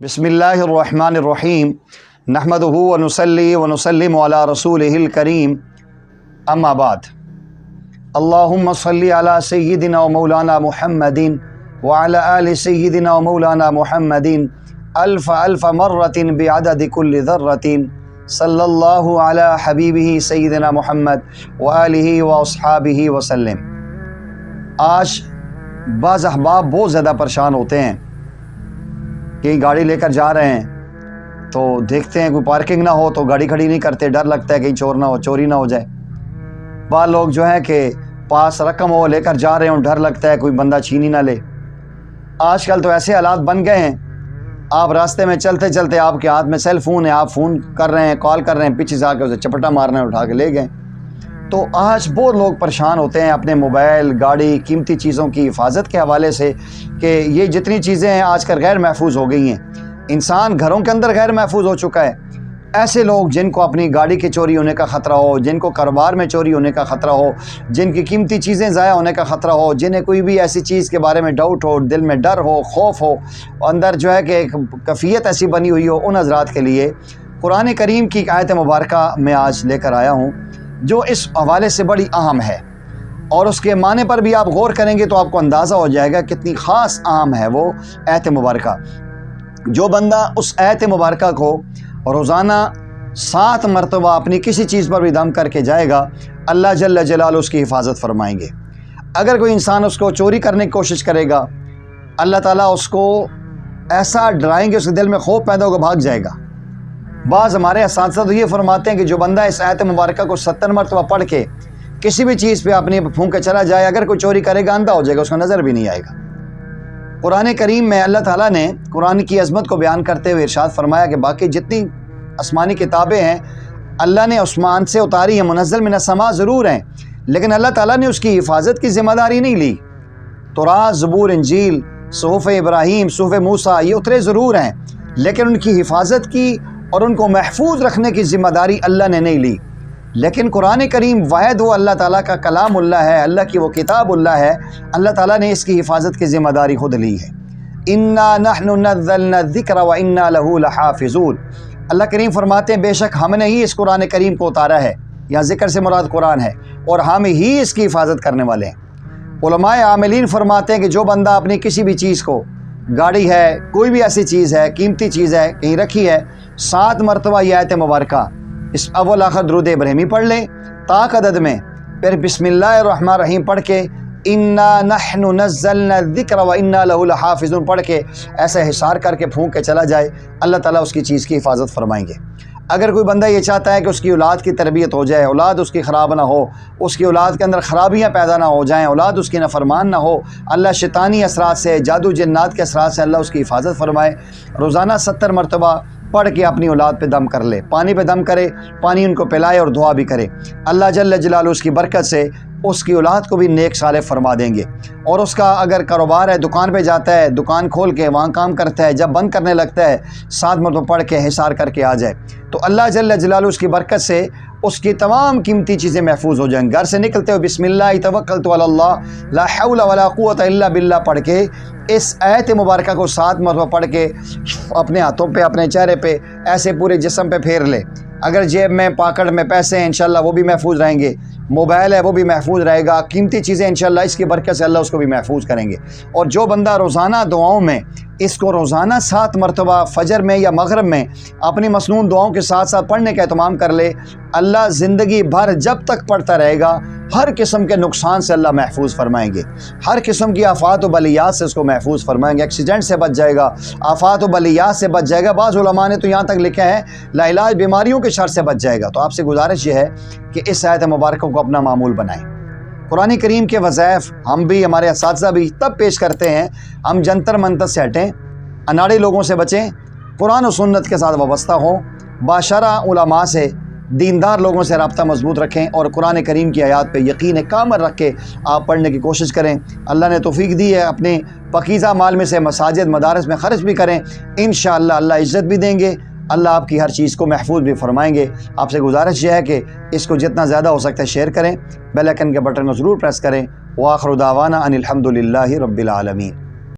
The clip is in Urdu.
بسم اللہ الرحمن الرحیم نحمدہ ونصلی ونسلم علی رسولہ الکریم اما بعد اللہم صلی علی سیدنا و مولانا محمد وعلی آل سیدنا و مولانا محمد الف الف مرۃ بعدد کل ذرۃ صلی اللہ علی حبیبہ سیدنا محمد وآلہ واصحابہ وسلم۔ آج بعض احباب بہت زیادہ پریشان ہوتے ہیں، کہیں گاڑی لے کر جا رہے ہیں تو دیکھتے ہیں کوئی پارکنگ نہ ہو تو گاڑی کھڑی نہیں کرتے، ڈر لگتا ہے کہیں چوری نہ ہو جائے۔ بعض لوگ جو ہیں کہ پاس رقم ہو لے کر جا رہے ہوں، ڈر لگتا ہے کوئی بندہ چھینی نہ لے۔ آج کل تو ایسے حالات بن گئے ہیں، آپ راستے میں چلتے چلتے آپ کے ہاتھ میں سیل فون ہے، آپ فون کر رہے ہیں، کال کر رہے ہیں، پیچھے سے آ کے اسے چپٹا مارنا ہے، اٹھا کے لے گئے۔ تو آج بہت لوگ پریشان ہوتے ہیں اپنے موبائل، گاڑی، قیمتی چیزوں کی حفاظت کے حوالے سے کہ یہ جتنی چیزیں ہیں آج کل غیر محفوظ ہو گئی ہیں، انسان گھروں کے اندر غیر محفوظ ہو چکا ہے۔ ایسے لوگ جن کو اپنی گاڑی کے چوری ہونے کا خطرہ ہو، جن کو کاروبار میں چوری ہونے کا خطرہ ہو، جن کی قیمتی چیزیں ضائع ہونے کا خطرہ ہو، جنہیں کوئی بھی ایسی چیز کے بارے میں ڈاؤٹ ہو، دل میں ڈر ہو، خوف ہو، اندر جو ہے کہ ایک کیفیت ایسی بنی ہوئی ہو، ان حضرات کے لیے قرآن کریم کی ایک آیت مبارکہ میں آج لے کر آیا ہوں جو اس حوالے سے بڑی اہم ہے، اور اس کے معنی پر بھی آپ غور کریں گے تو آپ کو اندازہ ہو جائے گا کتنی خاص اہم ہے وہ آیت مبارکہ۔ جو بندہ اس آیت مبارکہ کو روزانہ 7 مرتبہ اپنی کسی چیز پر بھی دم کر کے جائے گا، اللہ جل جلالہ اس کی حفاظت فرمائیں گے۔ اگر کوئی انسان اس کو چوری کرنے کی کوشش کرے گا، اللہ تعالیٰ اس کو ایسا ڈرائیں گے، اس کے دل میں خوف پیدا ہوگا، بھاگ جائے گا۔ بعض ہمارے اساتذہ تو یہ فرماتے ہیں کہ جو بندہ اس آیت مبارکہ کو 70 مرتبہ پڑھ کے کسی بھی چیز پہ اپنی پھونک کے چلا جائے، اگر کوئی چوری کرے گا اندھا ہو جائے گا، اس کو نظر بھی نہیں آئے گا۔ قرآن کریم میں اللہ تعالیٰ نے قرآن کی عظمت کو بیان کرتے ہوئے ارشاد فرمایا کہ باقی جتنی آسمانی کتابیں ہیں اللہ نے آسمان سے اتاری ہیں، منزل من السماء ضرور ہیں، لیکن اللہ تعالیٰ نے اس کی حفاظت کی ذمہ داری نہیں لی۔ توراۃ، زبور، انجیل، صحف ابراہیم، صحف موسیٰ یہ اترے ضرور ہیں، لیکن ان کی حفاظت کی اور ان کو محفوظ رکھنے کی ذمہ داری اللہ نے نہیں لی۔ لیکن قرآن کریم واحد وہ اللہ تعالیٰ کا کلام اللہ ہے، اللہ کی وہ کتاب اللہ ہے، اللہ تعالیٰ نے اس کی حفاظت کی ذمہ داری خود لی ہے۔ اِنَّا نَحْنُ نَزَّلْنَا الذِّكْرَ وَإِنَّا لَهُ لَحَافِظُونَ۔ اللہ کریم فرماتے ہیں بے شک ہم نے ہی اس قرآن کریم کو اتارا ہے، یہاں ذکر سے مراد قرآن ہے، اور ہم ہی اس کی حفاظت کرنے والے ہیں۔ علماء عاملین فرماتے ہیں کہ جو بندہ اپنی کسی بھی چیز کو، گاڑی ہے، کوئی بھی ایسی چیز ہے، قیمتی چیز ہے، کہیں رکھی ہے، 7 مرتبہ یہ آیت مبارکہ اس اول آخر درود ابراہیمی پڑھ لیں طاق عدد میں، پھر بسم اللہ الرحمن الرحیم پڑھ کے انا نحن نزلنا الذکر وانا لہ لحافظون پڑھ کے ایسے حصار کر کے پھونک کے چلا جائے، اللہ تعالیٰ اس کی چیز کی حفاظت فرمائیں گے۔ اگر کوئی بندہ یہ چاہتا ہے کہ اس کی اولاد کی تربیت ہو جائے، اولاد اس کی خراب نہ ہو، اس کی اولاد کے اندر خرابیاں پیدا نہ ہو جائیں، اولاد اس کی نافرمان نہ ہو، اللہ شیطانی اثرات سے، جادو جنات کے اثرات سے اللہ اس کی حفاظت فرمائے، روزانہ 70 مرتبہ پڑھ کے اپنی اولاد پہ دم کر لے، پانی پہ دم کرے، پانی ان کو پلائے اور دعا بھی کرے، اللہ جل جلالہ اس کی برکت سے اس کی اولاد کو بھی نیک صالح فرما دیں گے۔ اور اس کا اگر کاروبار ہے، دکان پہ جاتا ہے، دکان کھول کے وہاں کام کرتا ہے، جب بند کرنے لگتا ہے 7 مرتبہ پڑھ کے حصار کر کے آ جائے تو اللہ جل جلالہ اس کی برکت سے اس کی تمام قیمتی چیزیں محفوظ ہو جائیں۔ گھر سے نکلتے ہوئے بسم اللہ توکلت علی اللہ لا حول ولا قوت الا باللہ پڑھ کے اس آیت مبارکہ کو 7 مرتبہ پڑھ کے اپنے ہاتھوں پہ، اپنے چہرے پہ، ایسے پورے جسم پہ پھیر لے۔ اگر جیب میں، پاکٹ میں پیسے ہیں انشاءاللہ وہ بھی محفوظ رہیں گے، موبائل ہے وہ بھی محفوظ رہے گا، قیمتی چیزیں انشاءاللہ اس کی برکت سے اللہ اس کو بھی محفوظ کریں گے۔ اور جو بندہ روزانہ دعاؤں میں اس کو روزانہ 7 مرتبہ فجر میں یا مغرب میں اپنی مسنون دعاؤں کے ساتھ ساتھ پڑھنے کا اہتمام کر لے، اللہ زندگی بھر جب تک پڑھتا رہے گا ہر قسم کے نقصان سے اللہ محفوظ فرمائیں گے، ہر قسم کی آفات و بلیات سے اس کو محفوظ فرمائیں گے، ایکسیڈنٹ سے بچ جائے گا، آفات و بلیات سے بچ جائے گا۔ بعض علماء نے تو یہاں تک لکھا ہے لاعلاج بیماریوں کے شر سے بچ جائے گا۔ تو آپ سے گزارش یہ ہے کہ اس آیت مبارکہ کو اپنا معمول بنائیں۔ قرآن کریم کے وظائف ہم بھی، ہمارے اساتذہ بھی تب پیش کرتے ہیں ہم جنتر منتر سے ہٹیں، اناڑے لوگوں سے بچیں، قرآن و سنت کے ساتھ وابستہ ہوں، باشرہ علماء سے، دیندار لوگوں سے رابطہ مضبوط رکھیں، اور قرآن کریم کی آیات پہ یقین کامل رکھ کے آپ پڑھنے کی کوشش کریں۔ اللہ نے توفیق دی ہے، اپنے پاکیزہ مال میں سے مساجد، مدارس میں خرچ بھی کریں، انشاءاللہ اللہ عزت بھی دیں گے، اللہ آپ کی ہر چیز کو محفوظ بھی فرمائیں گے۔ آپ سے گزارش یہ ہے کہ اس کو جتنا زیادہ ہو سکتا ہے شیئر کریں، بیل آئیکن کے بٹن کو ضرور پریس کریں۔ وآخر دعوانا ان الحمد للہ رب العالمین۔